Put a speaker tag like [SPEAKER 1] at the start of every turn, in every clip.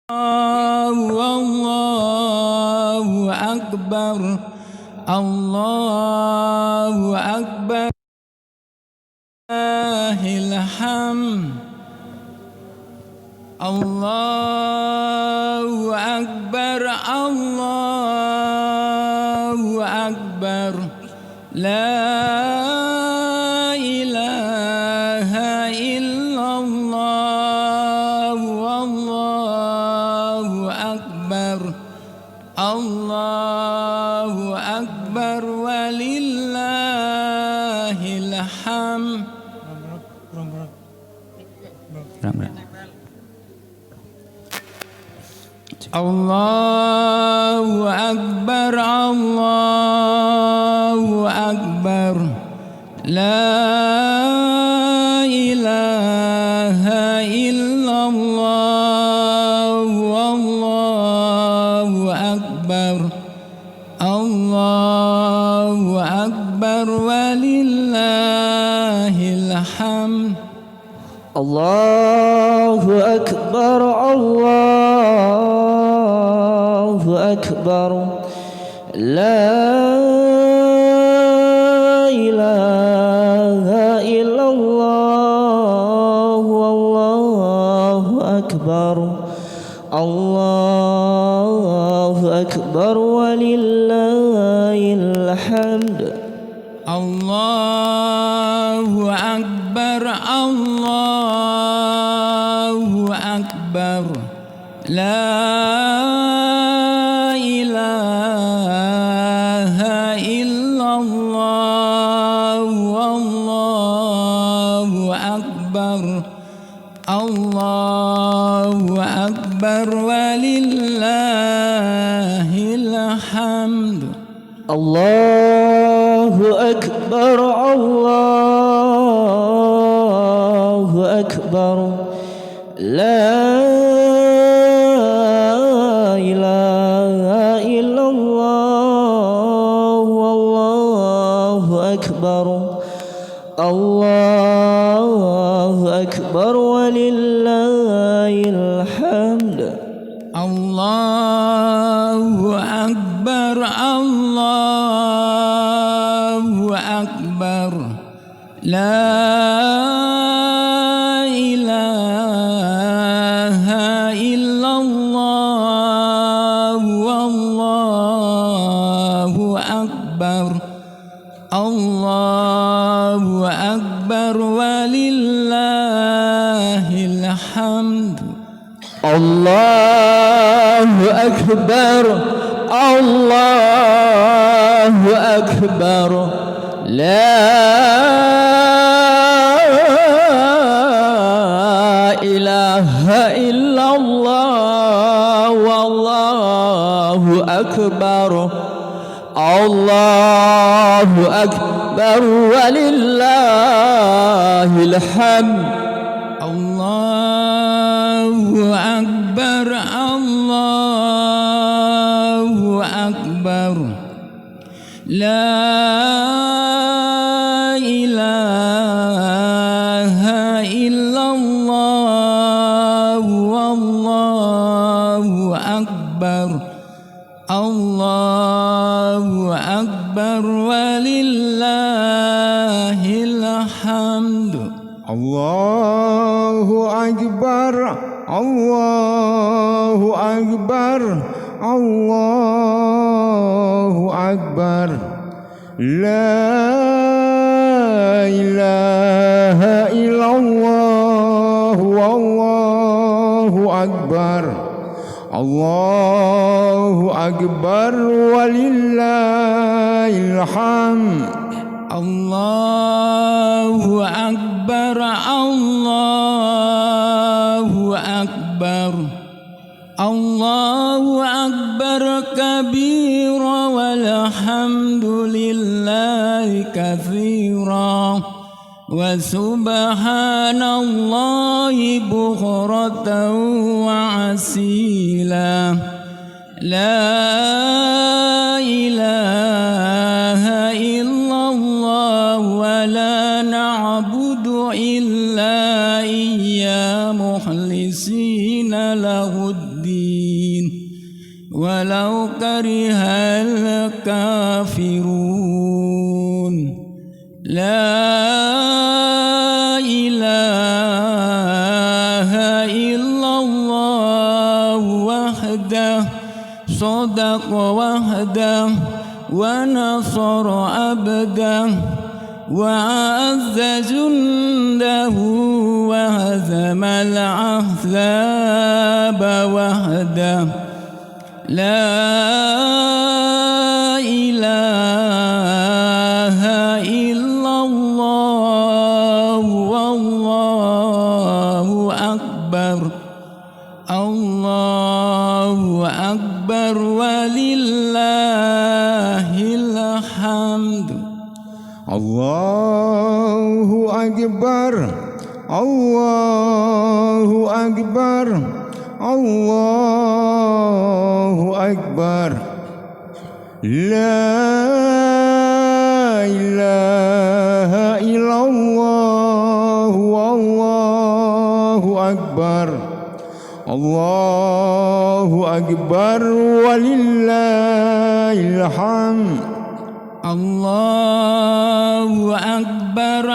[SPEAKER 1] Allahu Akbar, Allahu Akbar, Ilham, Allahu Akbar, Allahu Akbar, la ilaha illallah, Allahu Akbar, Allahu Akbar, walillahil hamd. Allahu Akbar, Allahu Akbar, la ilaha illallah, Allahu Akbar, Allahu Akbar, walillahil hamd.
[SPEAKER 2] Allahu Akbar, Allahu Akbar, la ilaha illallah, Allahu Akbar, Allahu Akbar, walillahil hamd.
[SPEAKER 1] Allahu Akbar, Allahu Akbar, la ilaha illallah, Allahu Akbar, Allahu Akbar, walillahil hamd.
[SPEAKER 2] Allahu Akbar, Allahu Akbar, la ilaha illallah, Allahu Akbar, Allahu Akbar, walillahil hamd.
[SPEAKER 1] Allahu Akbar, Allahu Akbar, la ilaha illallah, Allahu Akbar, Allahu Akbar, walillahil hamd.
[SPEAKER 2] Allahu Akbar, Allahu Akbar, la ilaha illallah, wallahu akbar, Allahu akbar, walillahil hamd.
[SPEAKER 1] Allahu Akbar, Allahu Akbar, la ilaha illallah, Allahu Akbar, Allahu Akbar, walillahil hamd.
[SPEAKER 3] Allahu Akbar, Allahu Akbar, Allahu Akbar, la ilaha illallah, Allahu Akbar, Allahu Akbar, walillahil hamd.
[SPEAKER 1] Allahu Akbar, Allahu Akbar, Allahu Akbar kabira, walhamdulillahi katsira, wa subhanallahi bukratan wa asila, la ilaha illallah, wa la na'budu illa iyyah. مخلصين له الدين ولو كره الكافرون لا إله إلا الله وحده صدق وحده ونصر عبده وعز جنده وهزم الأحزاب وحده لا إله إلا الله والله أكبر الله أكبر ولله الحمد
[SPEAKER 3] الله أكبر الله أكبر الله أكبر لا إله إلا الله والله أكبر الله أكبر ولله الحمد
[SPEAKER 1] الله أكبر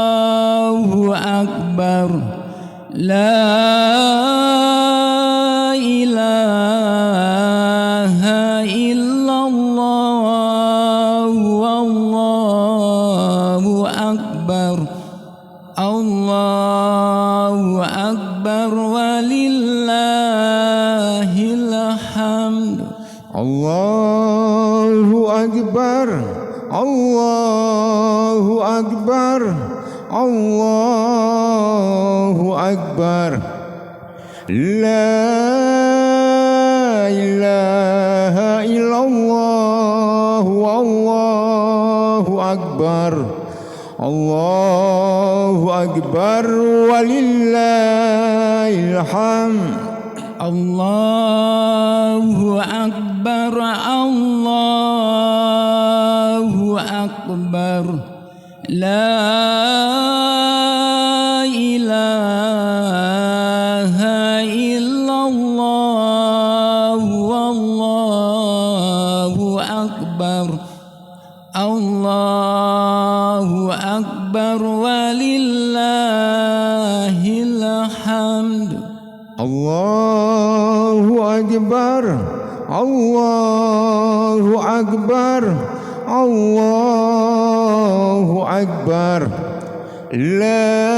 [SPEAKER 1] الله أكبر لا إله إلا الله والله أكبر الله أكبر ولله الحمد
[SPEAKER 3] الله أكبر الله أكبر الله أكبر لا إله إلا الله والله أكبر الله أكبر ولله الحمد
[SPEAKER 1] الله أكبر الله أكبر لا إله إلا الله والله أكبر الله أكبر ولله الحمد
[SPEAKER 3] الله أكبر الله أكبر الله أكبر لا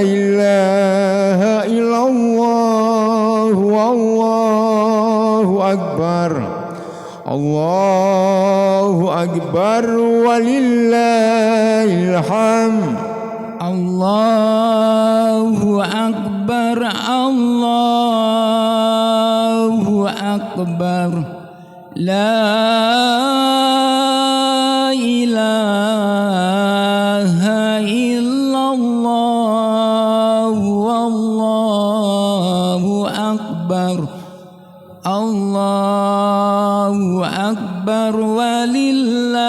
[SPEAKER 3] إله إلا الله والله أكبر الله أكبر ولله الحمد
[SPEAKER 1] الله أكبر الله أكبر لا إله إلا الله والله أكبر الله أكبر ولله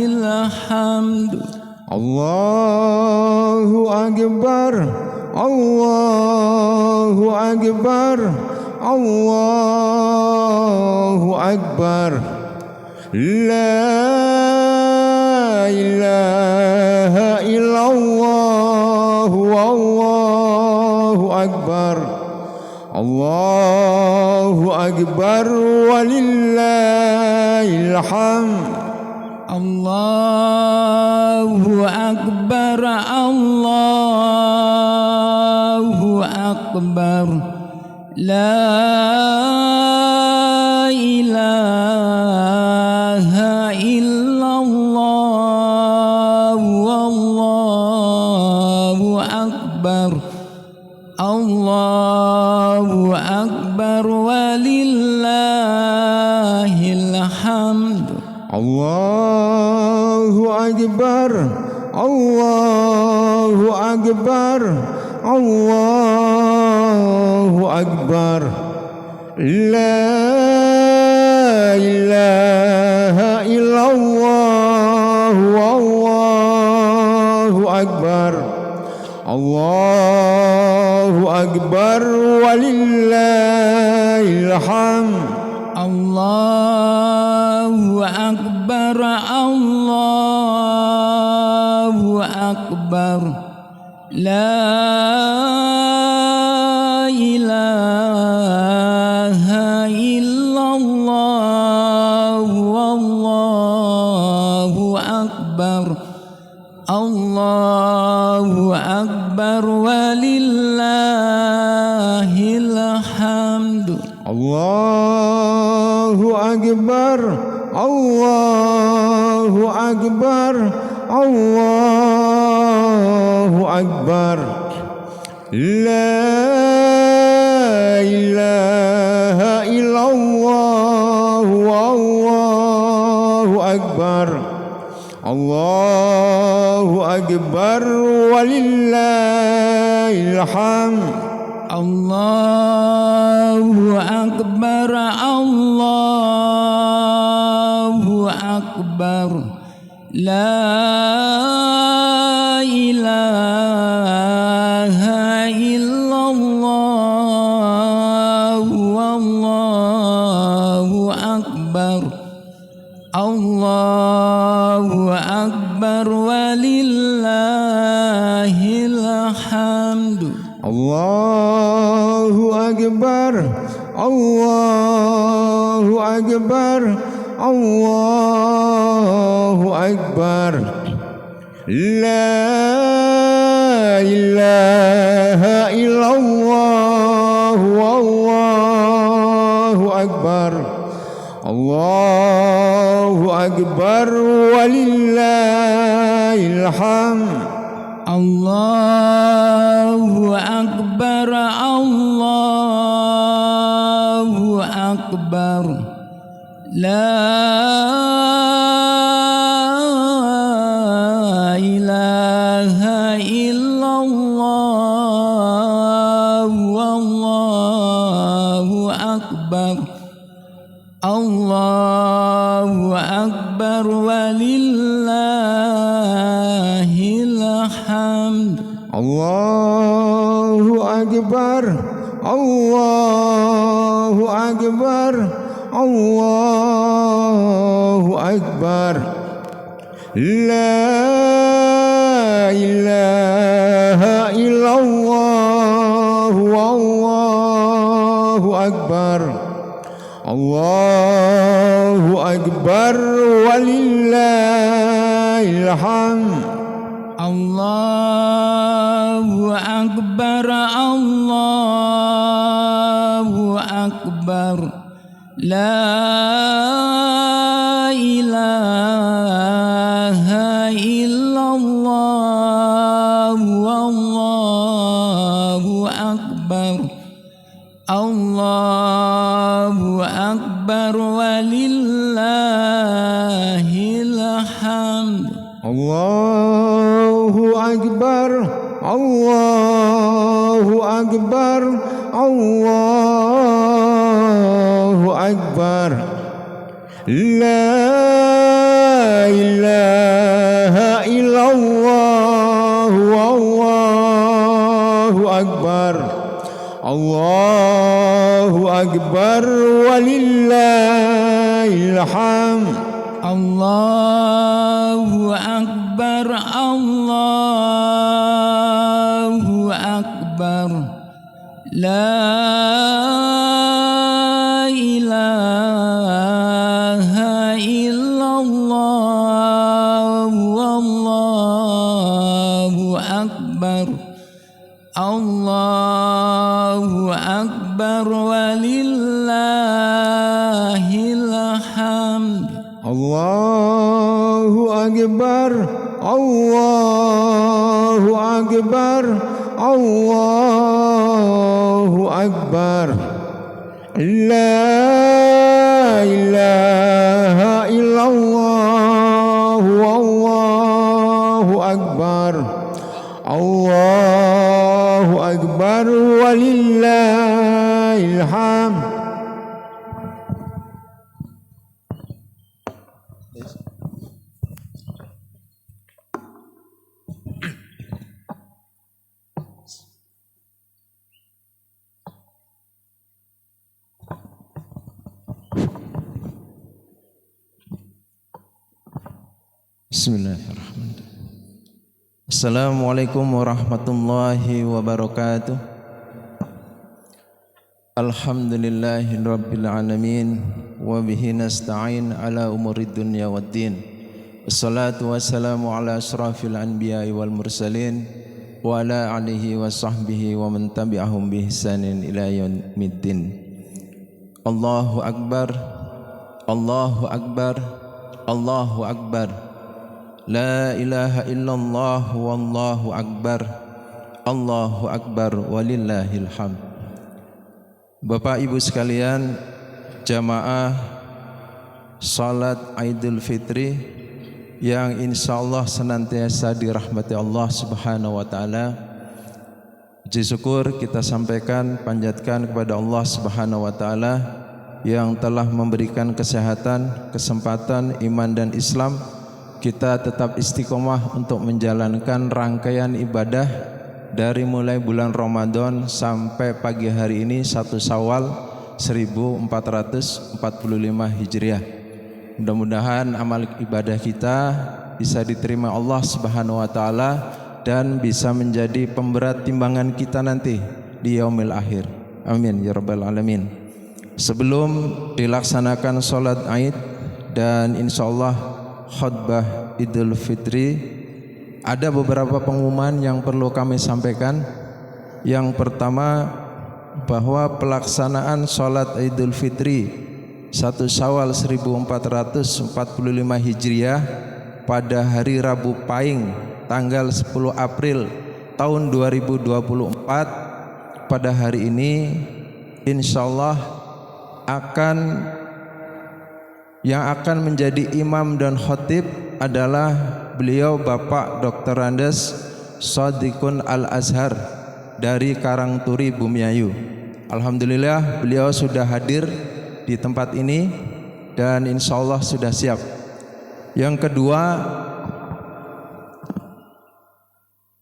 [SPEAKER 1] الحمد
[SPEAKER 3] الله أكبر الله أكبر الله أكبر لا إله إلا الله والله أكبر الله أكبر ولله الحمد
[SPEAKER 1] الله أكبر الله أكبر لا إله إلا الله والله أكبر الله أكبر ولله الحمد
[SPEAKER 3] الله أكبر الله أكبر الله أكبر لا إله إلا الله والله أكبر الله أكبر ولله الحمد
[SPEAKER 1] الله أكبر الله أكبر لا إله إلا الله والله أكبر الله أكبر ولله الحمد
[SPEAKER 3] الله أكبر الله أكبر الله أكبر لا إله إلا الله والله أكبر الله أكبر ولله الحمد
[SPEAKER 1] الله أكبر الله أكبر لا إله إلا الله والله أكبر الله أكبر ولله الحمد
[SPEAKER 3] الله أكبر الله أكبر الله أكبر لا إله إلا الله والله أكبر الله أكبر ولله الحمد
[SPEAKER 1] الله أكبر الله أكبر لا إله إلا الله والله أكبر الله أكبر ولله الحمد
[SPEAKER 3] الله أكبر الله أكبر الله أكبر لا إله إلا الله والله أكبر الله أكبر ولله الحمد
[SPEAKER 1] الله أكبر الله أكبر لا إله إلا الله والله أكبر الله أكبر ولله الحمد
[SPEAKER 3] الله أكبر الله أكبر الله أكبر لا إله إلا الله والله أكبر الله أكبر ولله الحمد
[SPEAKER 1] الله أكبر الله أكبر لا إله إلا الله والله أكبر الله أكبر ولله الحمد
[SPEAKER 3] الله أكبر الله أكبر الله أكبر لا إله إلا الله والله أكبر الله أكبر ولله الحمد
[SPEAKER 4] Bismillahirrahmanirrahim. Assalamualaikum warahmatullahi wabarakatuh. Alhamdulillahirabbil alamin wa bihi nasta'in ala umurid dunya waddin. Wassalatu wassalamu ala asrafil anbiya'i wal mursalin wa ala alihi wa sahbihi wa man tabi'ahum bi ihsanin ila yaumiddin. Allahu akbar, Allahu akbar, Allahu akbar. La ilaha illallah wallahu akbar, Allahu akbar walillahil hamd. Bapak Ibu sekalian, jamaah salat Idul Fitri yang insyaallah senantiasa dirahmati Allah Subhanahu wa taala. Puji syukur kita sampaikan, panjatkan kepada Allah Subhanahu wa taala yang telah memberikan kesehatan, kesempatan, iman dan Islam. Kita tetap istiqomah untuk menjalankan rangkaian ibadah dari mulai bulan Ramadan sampai pagi hari ini 1 Syawal 1445 Hijriah. Mudah-mudahan amal ibadah kita bisa diterima Allah Subhanahu wa taala dan bisa menjadi pemberat timbangan kita nanti di yaumil akhir. Amin ya rabbal alamin. Sebelum dilaksanakan salat Id dan insyaallah khutbah Idul Fitri, ada beberapa pengumuman yang perlu kami sampaikan. Yang pertama, bahwa pelaksanaan salat Idul Fitri 1 Syawal 1445 Hijriah pada hari Rabu Pahing tanggal 10 April tahun 2024 pada hari ini insyaallah yang akan menjadi imam dan khatib adalah beliau Bapak Dr. Andes Shadiqun Al-Azhar dari Karangturi Bumiayu. Alhamdulillah beliau sudah hadir di tempat ini dan insyaallah sudah siap. Yang kedua,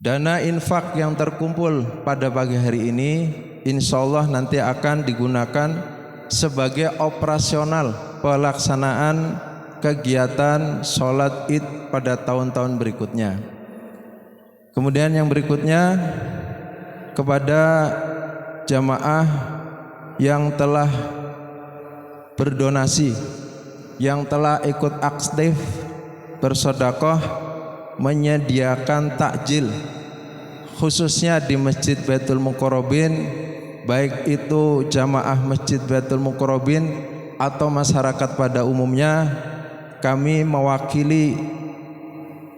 [SPEAKER 4] dana infak yang terkumpul pada pagi hari ini insyaallah nanti akan digunakan sebagai operasional pelaksanaan kegiatan sholat Id pada tahun-tahun berikutnya. Kemudian yang berikutnya, kepada jamaah yang telah berdonasi, yang telah ikut aktif bersedekah menyediakan takjil khususnya di Masjid Baitul Muqarrabin, baik itu jamaah Masjid Baitul Muqarrabin atau masyarakat pada umumnya, kami mewakili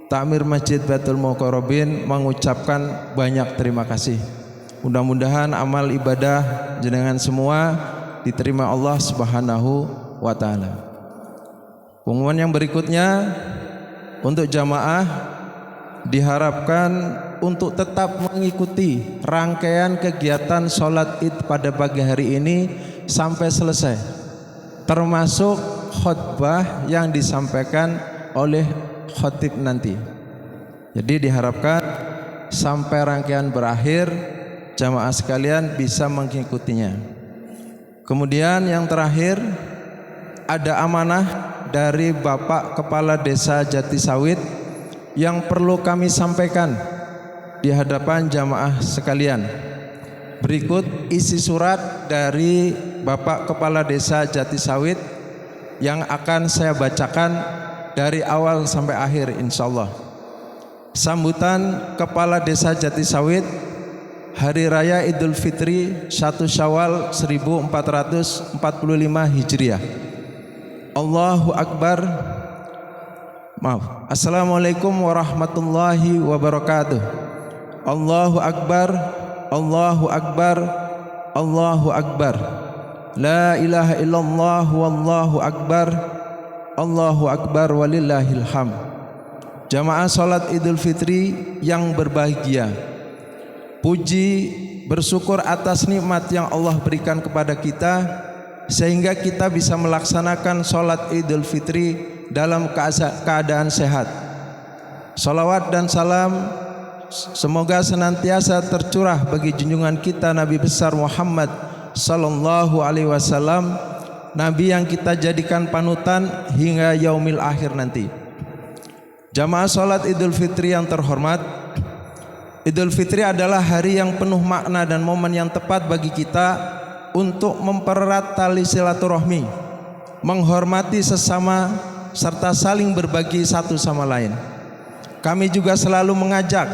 [SPEAKER 4] Takmir Masjid Baitul Muqarrabin mengucapkan banyak terima kasih. Mudah-mudahan amal ibadah jenengan semua diterima Allah Subhanahu wa taala. Pengumuman yang berikutnya, untuk jamaah diharapkan untuk tetap mengikuti rangkaian kegiatan sholat Id pada pagi hari ini sampai selesai, termasuk khutbah yang disampaikan oleh khatib nanti. Jadi diharapkan sampai rangkaian berakhir jamaah sekalian bisa mengikutinya. Kemudian yang terakhir, ada amanah dari Bapak Kepala Desa Jatisawit yang perlu kami sampaikan di hadapan jamaah sekalian. Berikut isi surat dari Bapak Kepala Desa Jatisawit yang akan saya bacakan dari awal sampai akhir insyaallah. Sambutan Kepala Desa Jatisawit Hari Raya Idul Fitri 1 Syawal 1445 Hijriah. Allahu Akbar. Assalamualaikum warahmatullahi wabarakatuh. Allahu Akbar, Allahu Akbar, Allahu Akbar. La ilaha illallah wallahu akbar, Allahu Akbar walillahil hamd. Jamaah salat Idul Fitri yang berbahagia, puji bersyukur atas nikmat yang Allah berikan kepada kita sehingga kita bisa melaksanakan salat Idul Fitri dalam keadaan sehat. Salawat dan salam semoga senantiasa tercurah bagi junjungan kita Nabi besar Muhammad sallallahu alaihi wasallam, Nabi yang kita jadikan panutan hingga yaumil akhir nanti. Jamaah salat Idul Fitri yang terhormat, Idul Fitri adalah hari yang penuh makna dan momen yang tepat bagi kita untuk mempererat tali silaturahmi, menghormati sesama, serta saling berbagi satu sama lain. Kami juga selalu mengajak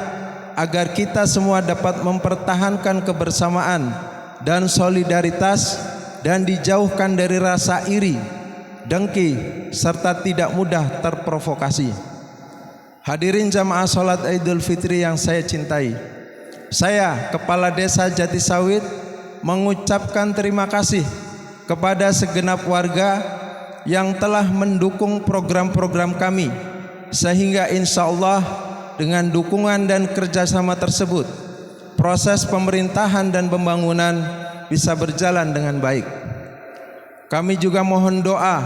[SPEAKER 4] agar kita semua dapat mempertahankan kebersamaan dan solidaritas dan dijauhkan dari rasa iri, dengki, serta tidak mudah terprovokasi. Hadirin jamaah salat Idul Fitri yang saya cintai, saya Kepala Desa Jatisawit mengucapkan terima kasih kepada segenap warga yang telah mendukung program-program kami, sehingga insya Allah dengan dukungan dan kerjasama tersebut proses pemerintahan dan pembangunan bisa berjalan dengan baik. Kami juga mohon doa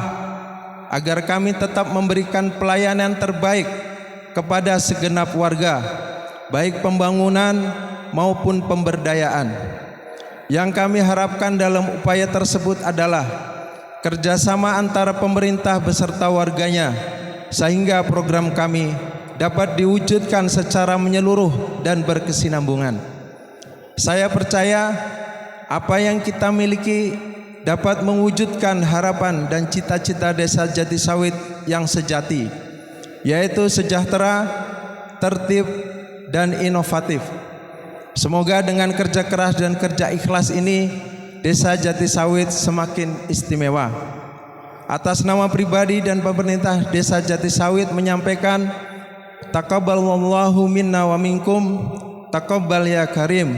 [SPEAKER 4] agar kami tetap memberikan pelayanan terbaik kepada segenap warga, baik pembangunan maupun pemberdayaan. Yang kami harapkan dalam upaya tersebut adalah kerjasama antara pemerintah beserta warganya, sehingga program kami dapat diwujudkan secara menyeluruh dan berkesinambungan. Saya percaya apa yang kita miliki dapat mewujudkan harapan dan cita-cita Desa Jatisawit yang sejati, yaitu sejahtera, tertib, dan inovatif. Semoga dengan kerja keras dan kerja ikhlas ini Desa Jatisawit semakin istimewa. Atas nama pribadi dan pemerintah Desa Jatisawit menyampaikan taqabbalallahu minna wa minkum, taqabbal ya karim,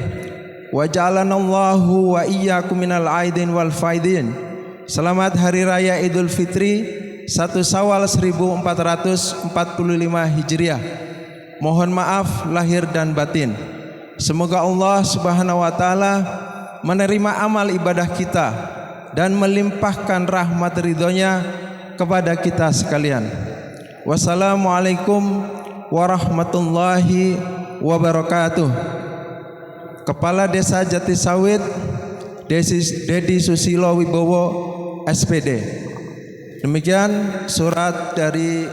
[SPEAKER 4] wa ja'alanallahu wa iyyakum minal aidin wal faidin. Selamat Hari Raya Idul Fitri 1 Syawal 1445 Hijriah. Mohon maaf lahir dan batin. Semoga Allah Subhanahu wa taala menerima amal ibadah kita dan melimpahkan rahmat ridhonya kepada kita sekalian. Wassalamualaikum warahmatullahi wabarakatuh. Kepala Desa Jatisawit Dedi Susilo Wibowo SPD. Demikian surat dari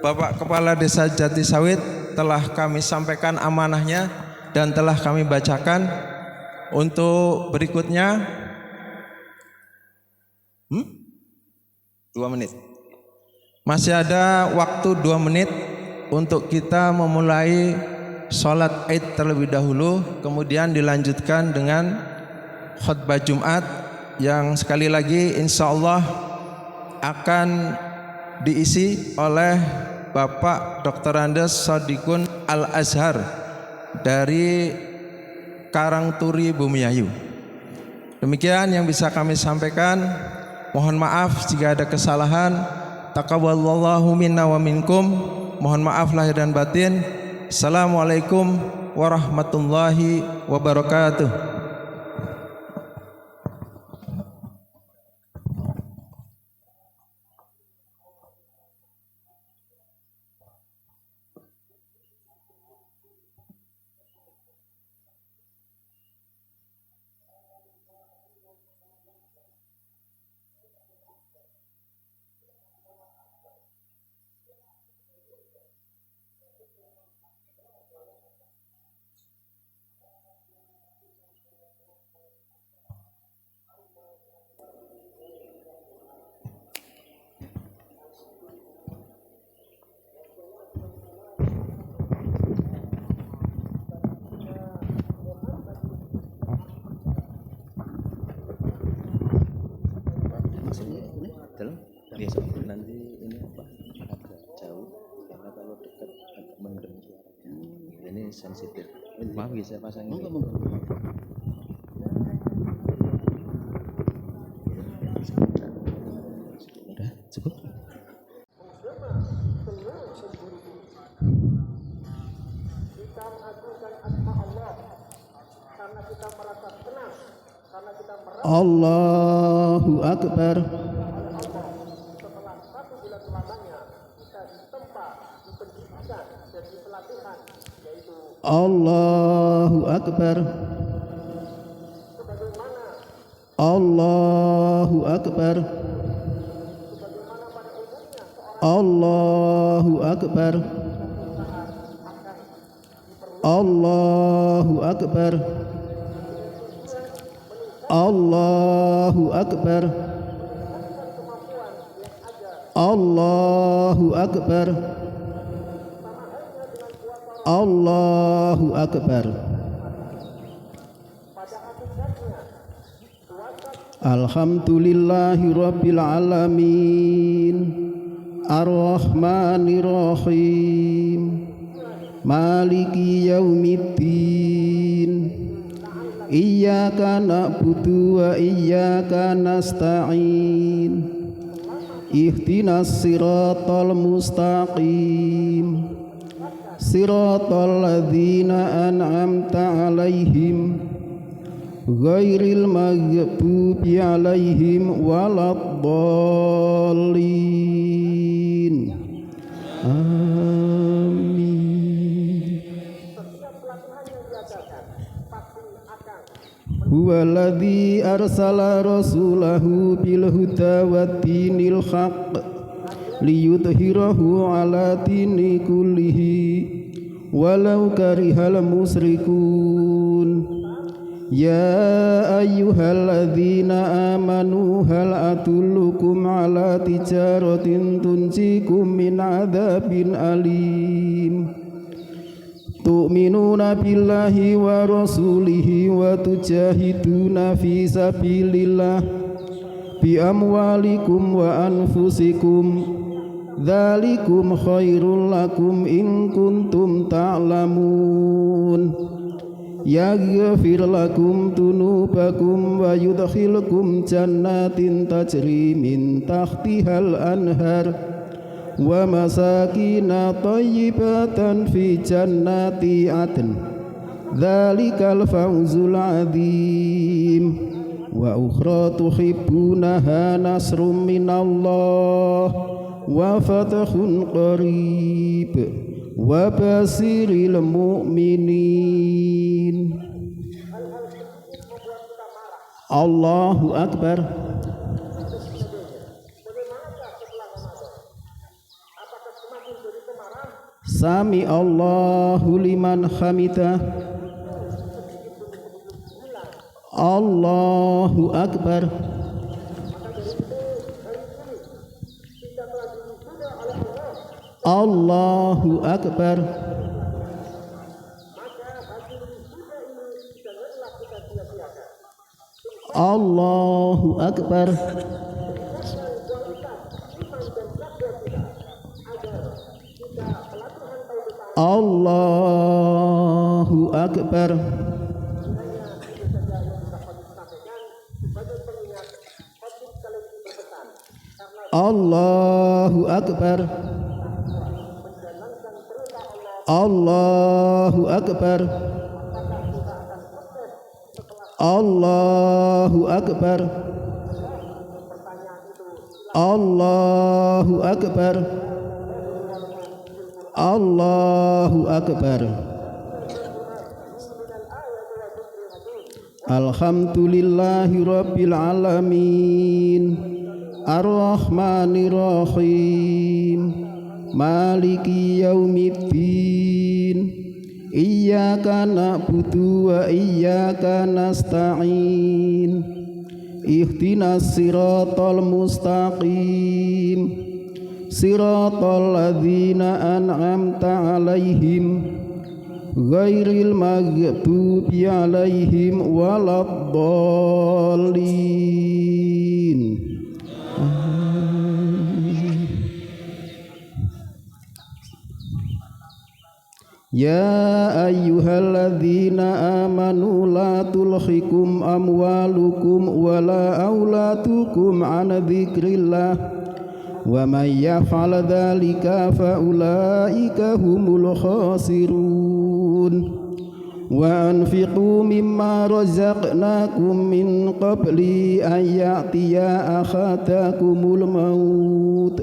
[SPEAKER 4] Bapak Kepala Desa Jatisawit telah kami sampaikan amanahnya dan telah kami bacakan. Untuk berikutnya 2 menit. Masih ada waktu 2 menit untuk kita memulai sholat Id terlebih dahulu, kemudian dilanjutkan dengan khutbah Jumat yang sekali lagi insya Allah akan diisi oleh Bapak Dr. Andes Sodikun Al-Azhar dari Karangturi Bumiayu. Demikian yang bisa kami sampaikan. Mohon maaf jika ada kesalahan. Taqabbalallahu minna wa minkum. Mohon maaf lahir dan batin. Assalamualaikum warahmatullahi wabarakatuh.
[SPEAKER 5] Nanti ini apa agak jauh karena kalau dekat agak mendem suaranya. Ini sensitif. Maaf ya saya pasang ini. Udah cukup.
[SPEAKER 6] Kita mengagungkan asma Allah karena kita merasa tenang, karena kita merasa
[SPEAKER 2] Allahu Akbar.
[SPEAKER 6] setelah 1 bulan lamanya kita ditempa di pendidikan dan di pelatihan, yaitu
[SPEAKER 2] Allahu Akbar.
[SPEAKER 6] sebagaimana
[SPEAKER 2] Allahu Akbar.
[SPEAKER 6] pada umumnya seorang
[SPEAKER 2] Allahu Akbar. Allahu Akbar. Allahu Akbar. Allahu Akbar. Allahu Akbar. Alhamdulillahi Rabbil Alamin, Ar-Rahmanir Rahim, Maliki Yaumiddin. Iyyaka na'budu wa iyyaka nasta'in. Ihdinas siratal mustaqim, siratal ladzina an'amta 'alaihim ghairil maghdubi 'alaihim waladdallin. Amin. Huwaladzi arsala rasulahu bil huda waddinil haqq liyudhhirahu 'ala dini kullihi walau karihal musyrikun. Ya ayyuhalladzina amanu hal adullukum 'ala tijaratin tunjikum min 'adzabin alim. Tu'minuna billahi wa rasulihi wa tujahiduna fi sabilillah bi amwalikum wa anfusikum. Dzalikum khairul lakum in kuntum ta'lamun. Yaghfir lakum dunubakum wa yudkhilkum jannatin tajri min tahtihal anhar wa masakina thayyibatan fi jannati adn. Dzalikal fawzul adzim. Wa ukhra tuhibbunaha nasrum minallah wa fathun qarib wa basiril mu'minin. Allahu Akbar. Sami Allahu liman hamidah. Allahu Akbar. Allahu Akbar. Allahu Akbar. Allahu Akbar. Allahu Akbar. Allahu Akbar. Allahu Akbar. Allahu Akbar. Allahu Akbar. Alhamdulillahi Rabbil Alamin, Ar-Rahmanir Rahim, Maliki Yaumiddin. Iyyaka na'budu wa iyyaka nasta'in. Ihdinas siratal mustaqim, siratal ladzina an'amta 'alaihim ghairil maghdubi 'alaihim waladdallin. Ya ayyuhalladzina amanu la tulhikum amwalukum wala auladukum an dzikrillah wa may yaf'al dzalika fa ulaika humul khasirun. Wa anfiqu mimma razaqnakum min qabli an ya'tiya ahadakumul maut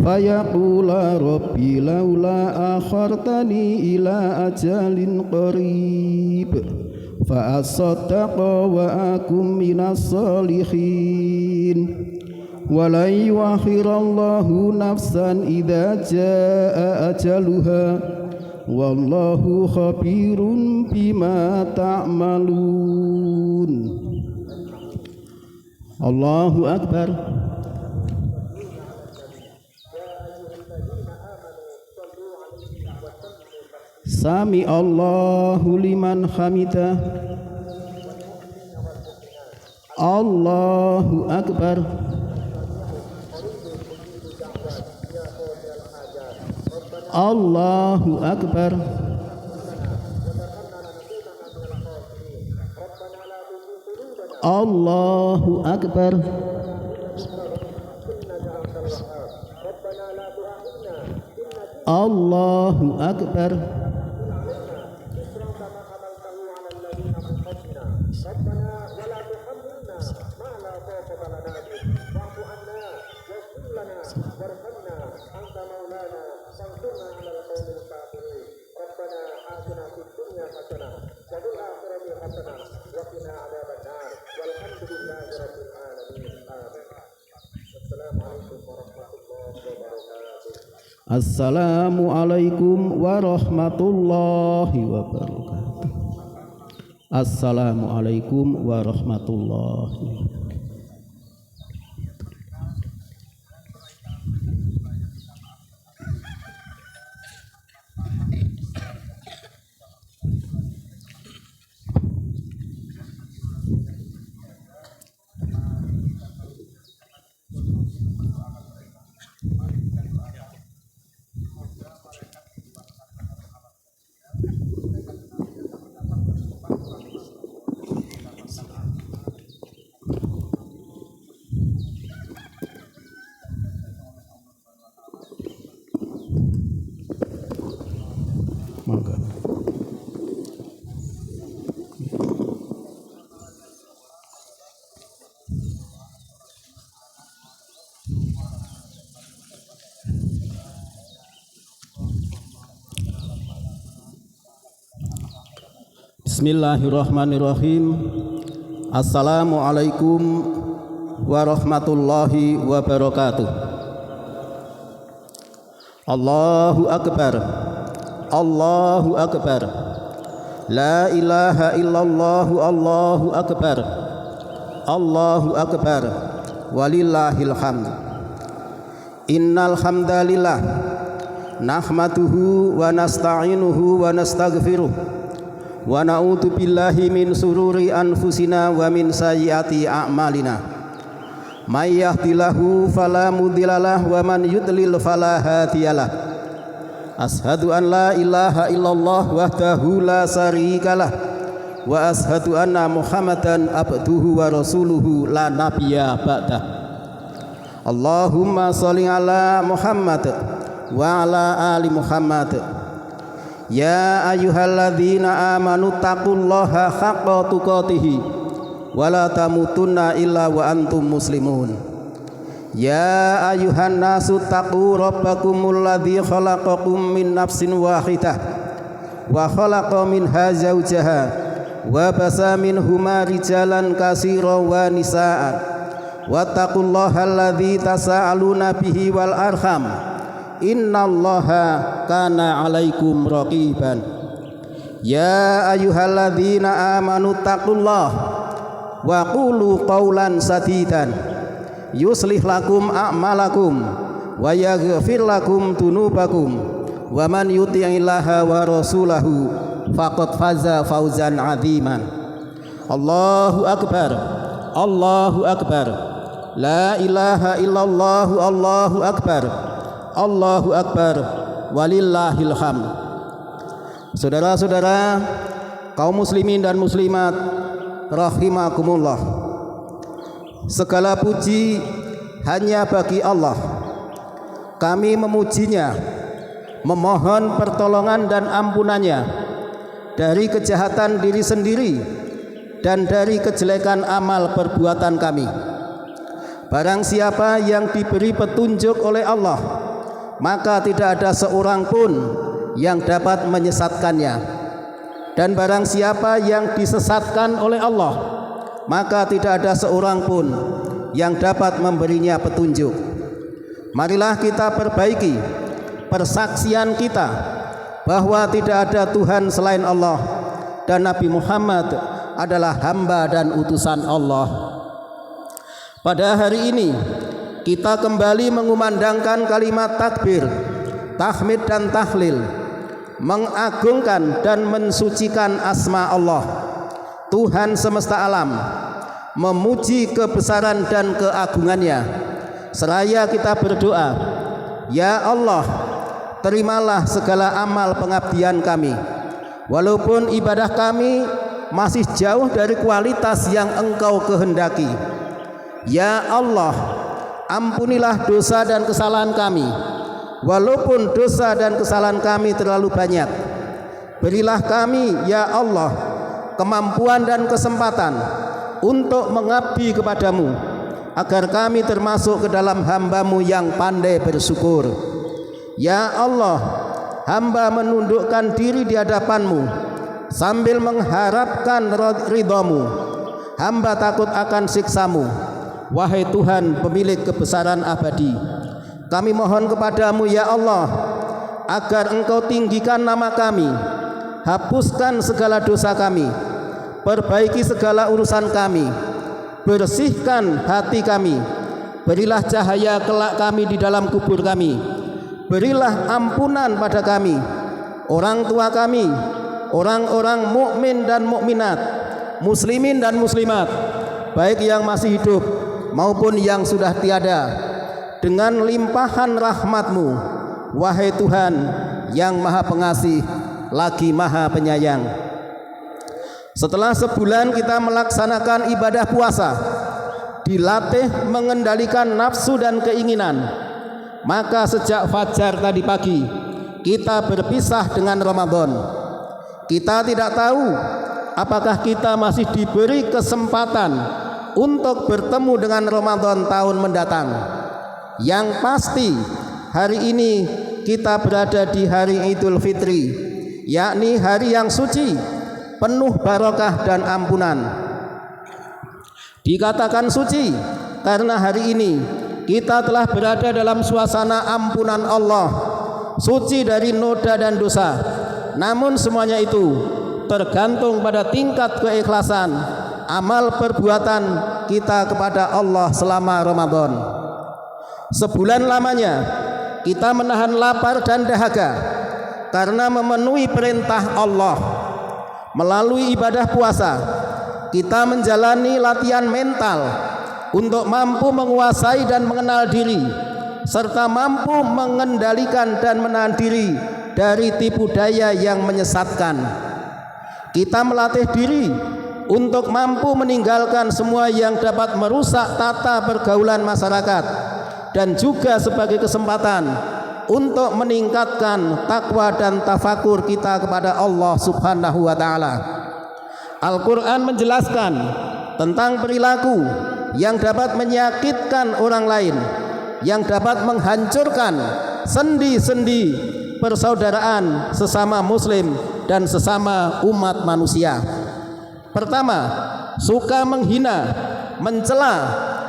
[SPEAKER 2] fayaqula rabbi laula akhartani ila ajalin qarib fa asaddaqa wa akum minas salihin. Wa la yuakhirallahu nafsan idza jaa ajaluha wallahu khabirun bima ta'malun. Allahu akbar. Sami Allahu liman hamidah. Allahu akbar. Allahu akbar. Allahu akbar. Allahu akbar. Assalamualaikum warahmatullahi wabarakatuh. Assalamualaikum warahmatullahi wabarakatuh. Bismillahirrahmanirrahim. Assalamualaikum warahmatullahi wabarakatuh. Allahu akbar. Allahu akbar. La ilaha illallah. Allahu akbar. Allahu akbar. Walillahil hamd. Innal hamdalillah nahmaduhu wa nasta'inuhu wa nastaghfiruh wa na'udzu billahi min sururi anfusina wa min sayyiati a'malina. May yahdihillahu fala mudhillalah wa man yudlil fala hadiyalah. Ashhadu an la ilaha illallah wahdahu la syarikalah wa ashhadu anna Muhammadan abduhu wa rasuluhu la nabiyya ba'dah. Allahumma sholli ala Muhammad wa ala ali Muhammad. Ya ayyuhalladzina amanu taqullaha haqqa tuqatih wa la tamutunna illa wa antum muslimun. Ya ayyuhan nasu taqu rabbakumul ladzi khalaqakum min nafsin wahidah wa khalaqa minha zawjaha wa basa minhuma rijalan katsiran wa nisaan wattaqullaha alladzi tasaaluna bihi wal arham innallaha kana 'alaikum raqiban. Ya ayyuhalladzina amanu taqullaha wa qulu qawlan sadidan yuslih lakum a'malakum wa yaghfir lakum dunubakum wa man yuti'illaha wa rasulahu faqad faza fawzan 'aziman. Allahu akbar. Allahu akbar. La ilaha illallah. Allahu akbar. Allahu akbar walillahil hamd. Saudara-saudara kaum muslimin dan muslimat rahimakumullah, segala puji hanya bagi Allah. Kami memujinya, memohon pertolongan dan ampunannya dari kejahatan diri sendiri dan dari kejelekan amal perbuatan kami. Barang siapa yang diberi petunjuk oleh Allah, maka tidak ada seorang pun yang dapat menyesatkannya. Dan barang siapa yang disesatkan oleh Allah, maka tidak ada seorang pun yang dapat memberinya petunjuk. Marilah kita perbaiki persaksian kita bahwa tidak ada Tuhan selain Allah dan Nabi Muhammad adalah hamba dan utusan Allah. Pada hari ini kita kembali mengumandangkan kalimat takbir, tahmid dan tahlil, mengagungkan dan mensucikan asma Allah, Tuhan semesta alam, memuji kebesaran dan keagungannya. Seraya kita berdoa, ya Allah, terimalah segala amal pengabdian kami, walaupun ibadah kami masih jauh dari kualitas yang Engkau kehendaki. Ya Allah, ampunilah dosa dan kesalahan kami, walaupun dosa dan kesalahan kami terlalu banyak. Berilah kami, ya Allah, kemampuan dan kesempatan untuk mengabdi kepadamu, agar kami termasuk ke dalam hamba-Mu yang pandai bersyukur. Ya Allah, hamba menundukkan diri di hadapan-Mu sambil mengharapkan ridha-Mu. Hamba takut akan siksa-Mu. Wahai Tuhan pemilik kebesaran abadi, kami mohon kepadamu ya Allah, agar Engkau tinggikan nama kami, hapuskan segala dosa kami, perbaiki segala urusan kami, bersihkan hati kami, berilah cahaya kelak kami di dalam kubur kami, berilah ampunan pada kami, orang tua kami, orang-orang mukmin dan mukminat, muslimin dan muslimat, baik yang masih hidup maupun yang sudah tiada, dengan limpahan rahmat-Mu, wahai Tuhan yang maha pengasih lagi maha penyayang. Setelah sebulan kita melaksanakan ibadah puasa, dilatih mengendalikan nafsu dan keinginan, maka sejak fajar tadi pagi kita berpisah dengan Ramadan. Kita tidak tahu apakah kita masih diberi kesempatan untuk bertemu dengan Ramadan tahun mendatang. Yang pasti hari ini kita berada di hari Idul Fitri, yakni hari yang suci, penuh barokah dan ampunan. Dikatakan suci karena hari ini kita telah berada dalam suasana ampunan Allah, suci dari noda dan dosa. Namun semuanya itu tergantung pada tingkat keikhlasan amal perbuatan kita kepada Allah selama Ramadan. Sebulan lamanya kita menahan lapar dan dahaga karena memenuhi perintah Allah. Melalui ibadah puasa kita menjalani latihan mental untuk mampu menguasai dan mengenal diri, serta mampu mengendalikan dan menahan diri dari tipu daya yang menyesatkan. Kita melatih diri untuk mampu meninggalkan semua yang dapat merusak tata pergaulan masyarakat, dan juga sebagai kesempatan untuk meningkatkan takwa dan tafakur kita kepada Allah Subhanahu wa taala. Al-Qur'an menjelaskan tentang perilaku yang dapat menyakitkan orang lain, yang dapat menghancurkan sendi-sendi persaudaraan sesama muslim dan sesama umat manusia. Pertama, suka menghina, mencela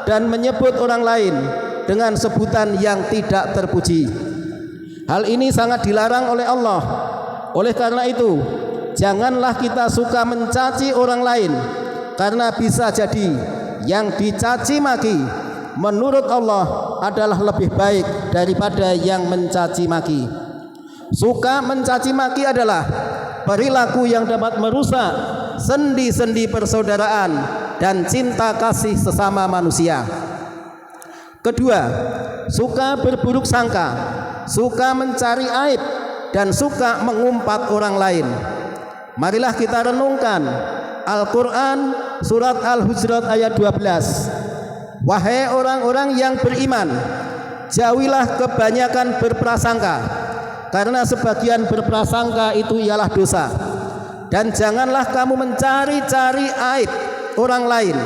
[SPEAKER 2] dan menyebut orang lain dengan sebutan yang tidak terpuji. Hal ini sangat dilarang oleh Allah. Oleh karena itu, janganlah kita suka mencaci orang lain, karena bisa jadi yang dicaci maki menurut Allah adalah lebih baik daripada yang mencaci maki. Suka mencaci maki adalah perilaku yang dapat merusak sendi-sendi persaudaraan dan cinta kasih sesama manusia. Kedua, suka berburuk sangka, suka mencari aib, dan suka mengumpat orang lain. Marilah kita renungkan Al-Quran surat Al-Hujurat ayat 12. Wahai orang-orang yang beriman, jauhilah kebanyakan berprasangka, karena sebagian berprasangka itu ialah dosa. Dan janganlah kamu mencari-cari aib orang lain,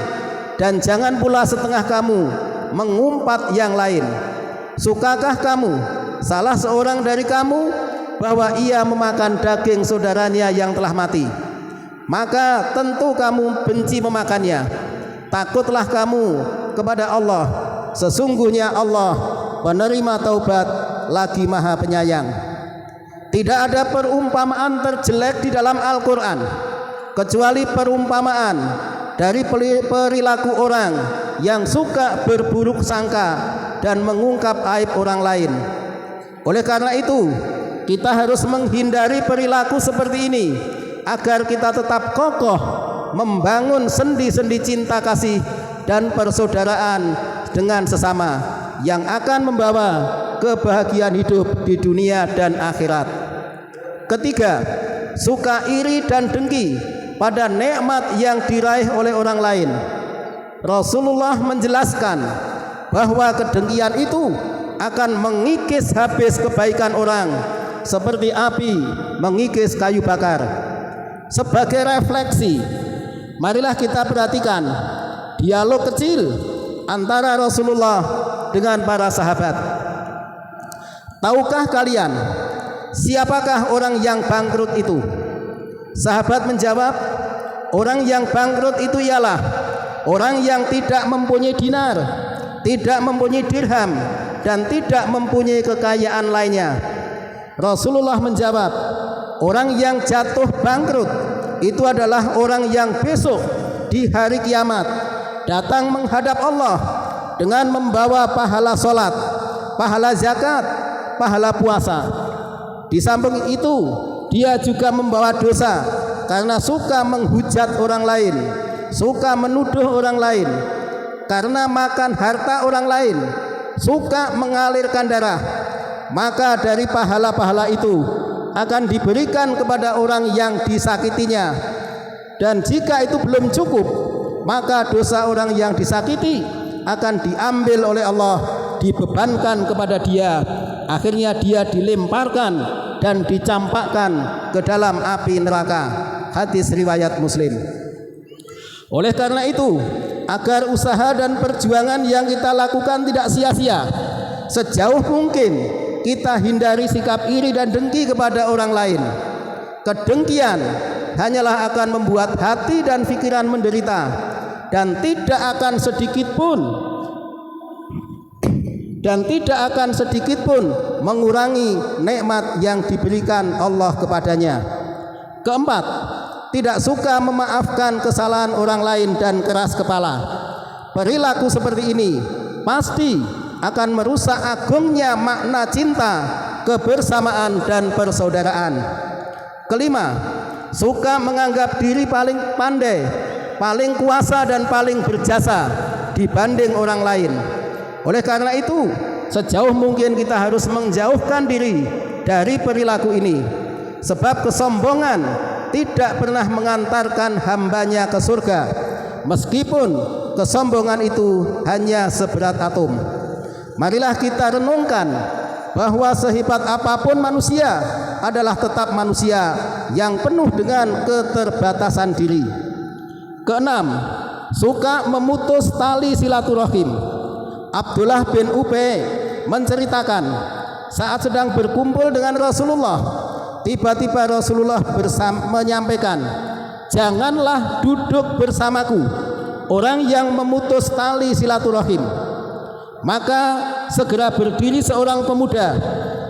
[SPEAKER 2] dan jangan pula setengah kamu mengumpat yang lain. Sukakah kamu salah seorang dari kamu bahwa ia memakan daging saudaranya yang telah mati? Maka tentu kamu benci memakannya. Takutlah kamu kepada Allah, sesungguhnya Allah penerima taubat lagi maha penyayang. Tidak ada perumpamaan terjelek di dalam Al-Quran kecuali perumpamaan dari perilaku orang yang suka berburuk sangka dan mengungkap aib orang lain. Oleh karena itu, kita harus menghindari perilaku seperti ini agar kita tetap kokoh membangun sendi-sendi cinta kasih dan persaudaraan dengan sesama yang akan membawa kebahagiaan hidup di dunia dan akhirat. Ketiga, suka iri dan dengki pada nikmat yang diraih oleh orang lain. Rasulullah menjelaskan bahwa kedengkian itu akan mengikis habis kebaikan orang seperti api mengikis kayu bakar. Sebagai refleksi, marilah kita perhatikan dialog kecil antara Rasulullah dengan para sahabat. Tahukah kalian siapakah orang yang bangkrut itu? Sahabat menjawab, orang yang bangkrut itu ialah orang yang tidak mempunyai dinar, tidak mempunyai dirham, dan tidak mempunyai kekayaan lainnya. Rasulullah menjawab, orang yang jatuh bangkrut itu adalah orang yang besok di hari kiamat datang menghadap Allah dengan membawa pahala sholat, pahala zakat, pahala puasa. Di samping itu, dia juga membawa dosa karena suka menghujat orang lain, suka menuduh orang lain, karena makan harta orang lain, suka mengalirkan darah. Maka dari pahala-pahala itu akan diberikan kepada orang yang disakitinya. Dan jika itu belum cukup, maka dosa orang yang disakiti akan diambil oleh Allah, dibebankan kepada dia. Akhirnya dia dilemparkan dan dicampakkan ke dalam api neraka. Hadis riwayat Muslim. Oleh karena itu, agar usaha dan perjuangan yang kita lakukan tidak sia-sia, sejauh mungkin kita hindari sikap iri dan dengki kepada orang lain. Kedengkian hanyalah akan membuat hati dan pikiran menderita, dan tidak akan sedikit pun mengurangi nikmat yang diberikan Allah kepadanya. Keempat, tidak suka memaafkan kesalahan orang lain dan keras kepala. Perilaku seperti ini pasti akan merusak agungnya makna cinta, kebersamaan, dan persaudaraan. Kelima, suka menganggap diri paling pandai, paling kuasa, dan paling berjasa dibanding orang lain. Oleh karena itu, sejauh mungkin kita harus menjauhkan diri dari perilaku ini, sebab kesombongan tidak pernah mengantarkan hambanya ke surga, meskipun kesombongan itu hanya seberat atom. Marilah kita renungkan bahwa sehebat apapun manusia adalah tetap manusia yang penuh dengan keterbatasan diri. Keenam, suka memutus tali silaturahim. Abdullah bin Ubay menceritakan saat sedang berkumpul dengan Rasulullah, tiba-tiba Rasulullah menyampaikan, janganlah duduk bersamaku orang yang memutus tali silaturahim. Maka segera berdiri seorang pemuda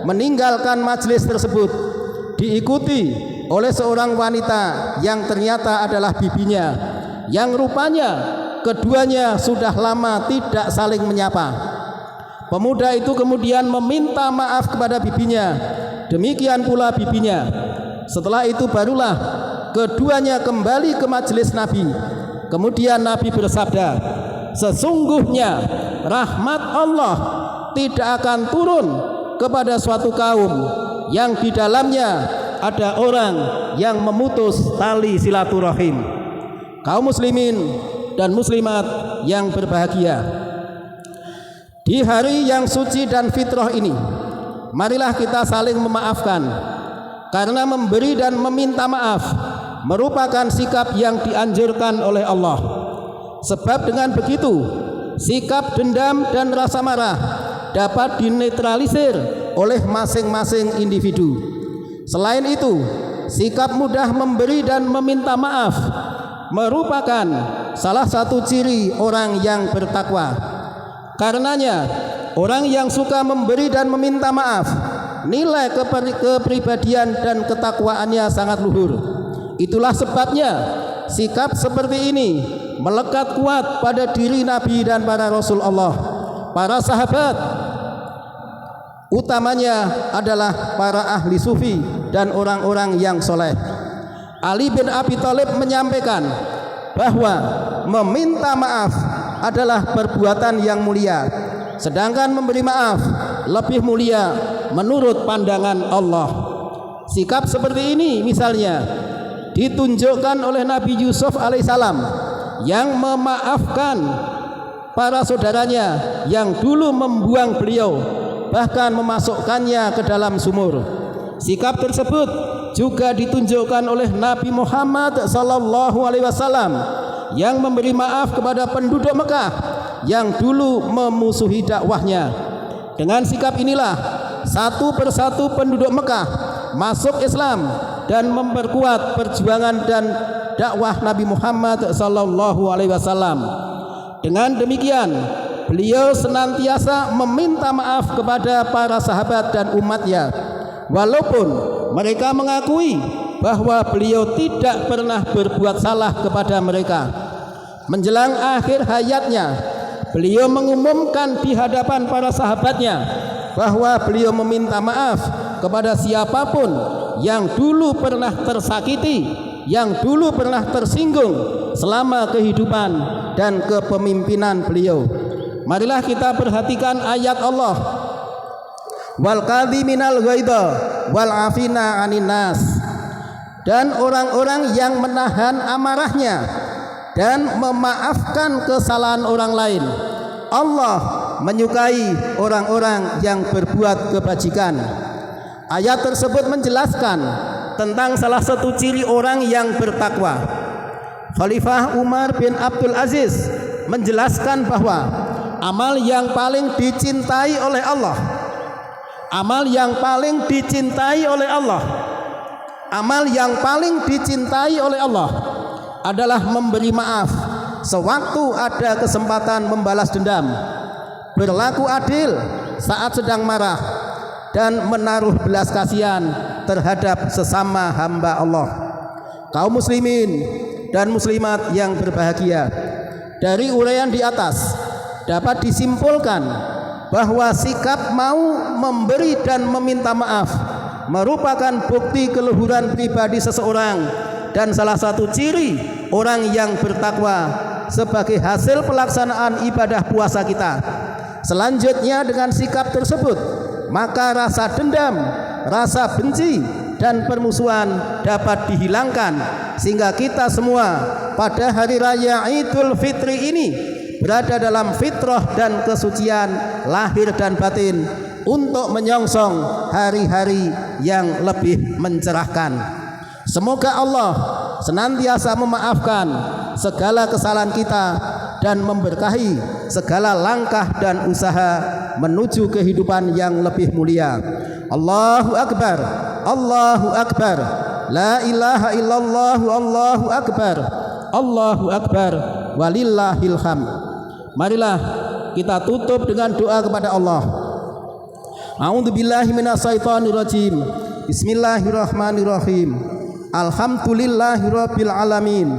[SPEAKER 2] meninggalkan majelis tersebut, diikuti oleh seorang wanita yang ternyata adalah bibinya, yang rupanya keduanya sudah lama tidak saling menyapa. Pemuda itu kemudian meminta maaf kepada bibinya, demikian pula bibinya. Setelah itu barulah keduanya kembali ke majelis Nabi. Kemudian Nabi bersabda, sesungguhnya rahmat Allah tidak akan turun kepada suatu kaum yang di dalamnya ada orang yang memutus tali silaturahim. Kaum muslimin dan muslimat yang berbahagia, di hari yang suci dan fitrah ini, marilah kita saling memaafkan, karena memberi dan meminta maaf merupakan sikap yang dianjurkan oleh Allah. Sebab dengan begitu, sikap dendam dan rasa marah dapat dinetralisir oleh masing-masing individu. Selain itu, sikap mudah memberi dan meminta maaf merupakan salah satu ciri orang yang bertakwa. Karenanya, orang yang suka memberi dan meminta maaf nilai kepribadian dan ketakwaannya sangat luhur. Itulah sebabnya sikap seperti ini melekat kuat pada diri Nabi dan para Rasul Allah, para sahabat, utamanya adalah para ahli sufi dan orang-orang yang soleh. Ali bin Abi Thalib menyampaikan bahwa meminta maaf adalah perbuatan yang mulia, sedangkan memberi maaf lebih mulia menurut pandangan Allah. Sikap seperti ini misalnya ditunjukkan oleh Nabi Yusuf alaihissalam yang memaafkan para saudaranya yang dulu membuang beliau, bahkan memasukkannya ke dalam sumur. Sikap tersebut juga ditunjukkan oleh Nabi Muhammad SAW yang memberi maaf kepada penduduk Mekah yang dulu memusuhi dakwahnya. Dengan sikap inilah satu persatu penduduk Mekah masuk Islam dan memperkuat perjuangan dan dakwah Nabi Muhammad SAW. Dengan demikian, beliau senantiasa meminta maaf kepada para sahabat dan umatnya, walaupun mereka mengakui bahwa beliau tidak pernah berbuat salah kepada mereka. Menjelang akhir hayatnya, beliau mengumumkan di hadapan para sahabatnya bahwa beliau meminta maaf kepada siapapun yang dulu pernah tersakiti, yang dulu pernah tersinggung selama kehidupan dan kepemimpinan beliau. Marilah kita perhatikan ayat Allah, wal kadhiminal ghaidha wal afina 'anin nas, dan orang-orang yang menahan amarahnya dan memaafkan kesalahan orang lain. Allah menyukai orang-orang yang berbuat kebajikan. Ayat tersebut menjelaskan tentang salah satu ciri orang yang bertakwa. Khalifah Umar bin Abdul Aziz menjelaskan bahwa amal yang paling dicintai oleh Allah, amal yang paling dicintai oleh Allah, amal yang paling dicintai oleh Allah adalah memberi maaf sewaktu ada kesempatan membalas dendam, berlaku adil saat sedang marah, dan menaruh belas kasihan terhadap sesama hamba Allah. Kaum muslimin dan muslimat yang berbahagia, dari uraian di atas dapat disimpulkan bahwa sikap mau memberi dan meminta maaf merupakan bukti keluhuran pribadi seseorang dan salah satu ciri orang yang bertakwa sebagai hasil pelaksanaan ibadah puasa kita. Selanjutnya, dengan sikap tersebut maka rasa dendam, rasa benci dan permusuhan dapat dihilangkan, sehingga kita semua pada hari raya Idul Fitri ini berada dalam fitrah dan kesucian lahir dan batin untuk menyongsong hari-hari yang lebih mencerahkan. Semoga Allah senantiasa memaafkan segala kesalahan kita dan memberkahi segala langkah dan usaha menuju kehidupan yang lebih mulia. Allahu Akbar, Allahu Akbar, la ilaha illallah, Allahu Akbar, Allahu Akbar, walillahil hamd. Marilah kita tutup dengan doa kepada Allah. A'udzubillahi minasyaitonirrajim. Bismillahirrahmanirrahim. Alhamdulillahirabbil alamin.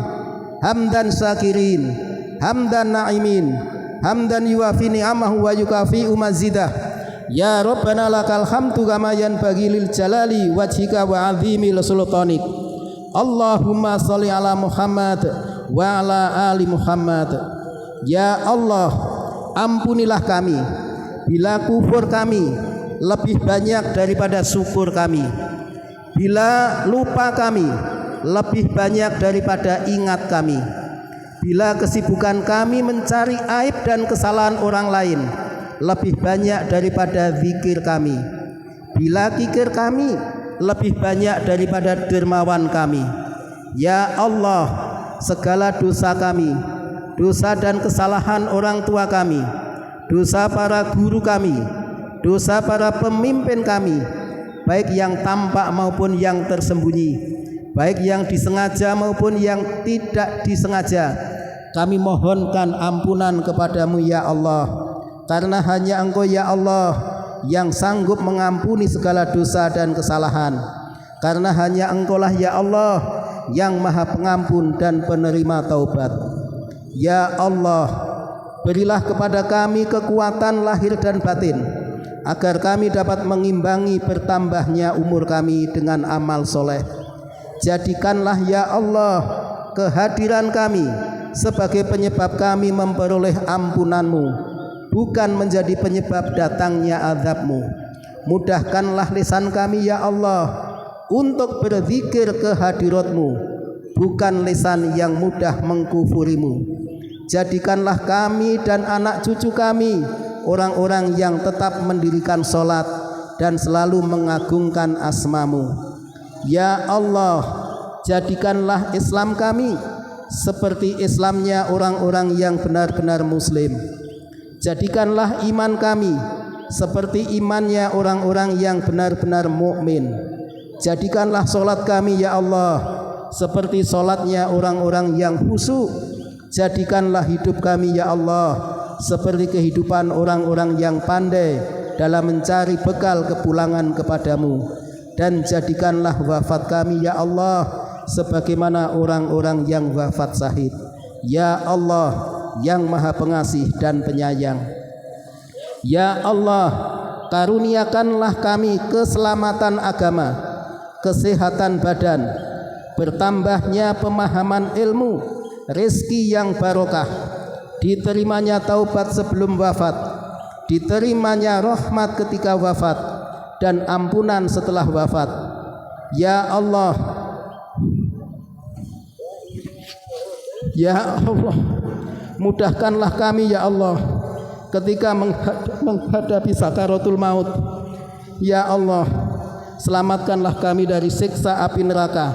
[SPEAKER 2] Hamdan syakirin, hamdan na'imin, hamdan yuwafi ni'amahu wa yukafi'u mazidah. Ya Rabbana lakal hamdu kama yanbaghi lil jalali wajhika wa 'azimi sultanik. Allahumma shalli ala Muhammad wa ala ali Muhammad. Ya Allah, ampunilah kami bila kufur kami lebih banyak daripada syukur kami, bila lupa kami lebih banyak daripada ingat kami, bila kesibukan kami mencari aib dan kesalahan orang lain lebih banyak daripada zikir kami, bila kikir kami lebih banyak daripada dermawan kami. Ya Allah, segala dosa kami, dosa dan kesalahan orang tua kami, dosa para guru kami, dosa para pemimpin kami, baik yang tampak maupun yang tersembunyi, baik yang disengaja maupun yang tidak disengaja, kami mohonkan ampunan kepadamu ya Allah. Karena hanya Engkau ya Allah yang sanggup mengampuni segala dosa dan kesalahan, karena hanya Engkaulah ya Allah yang Maha Pengampun dan penerima taubat. Ya Allah, berilah kepada kami kekuatan lahir dan batin, agar kami dapat mengimbangi bertambahnya umur kami dengan amal soleh. Jadikanlah ya Allah kehadiran kami sebagai penyebab kami memperoleh ampunan-Mu, bukan menjadi penyebab datangnya azab-Mu. Mudahkanlah lisan kami ya Allah untuk berzikir kehadirat-Mu, bukan lisan yang mudah mengkufuri-Mu. Jadikanlah kami dan anak cucu kami orang-orang yang tetap mendirikan sholat dan selalu mengagungkan asma-Mu. Ya Allah, jadikanlah Islam kami seperti Islamnya orang-orang yang benar-benar muslim. Jadikanlah iman kami seperti imannya orang-orang yang benar-benar mukmin. Jadikanlah sholat kami ya Allah seperti sholatnya orang-orang yang khusyuk. Jadikanlah hidup kami ya Allah seperti kehidupan orang-orang yang pandai dalam mencari bekal kepulangan kepadamu. Dan jadikanlah wafat kami ya Allah sebagaimana orang-orang yang wafat syahid. Ya Allah yang Maha Pengasih dan Penyayang. Ya Allah, karuniakanlah kami keselamatan agama, kesehatan badan, bertambahnya pemahaman ilmu, rezeki yang barokah, diterimanya taubat sebelum wafat, diterimanya rahmat ketika wafat, dan ampunan setelah wafat. Ya Allah, ya Allah, mudahkanlah kami ya Allah ketika menghadapi sakaratul maut. Ya Allah, selamatkanlah kami dari siksa api neraka,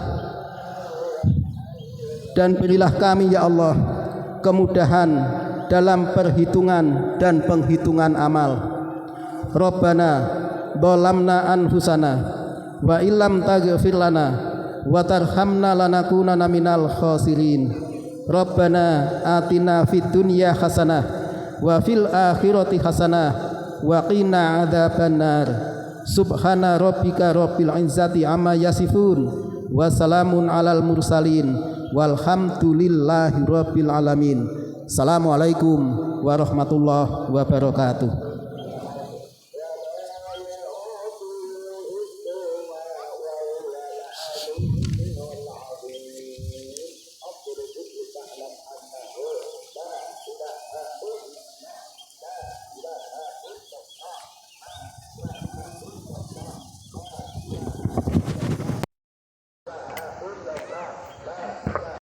[SPEAKER 2] dan berilah kami ya Allah kemudahan dalam perhitungan dan penghitungan amal. Rabbana dhalamna anfusana wa illam taghfir lana wa tarhamna lanakunanna minal khasirin. Rabbana atina fid dunya hasanah wa fil akhirati hasanah wa qina adzabannar. Subhana rabbika rabbil izzati amma yasifun wa salamun alal mursalin walhamdulillahi rabbil alamin. Assalamualaikum warahmatullahi wabarakatuh.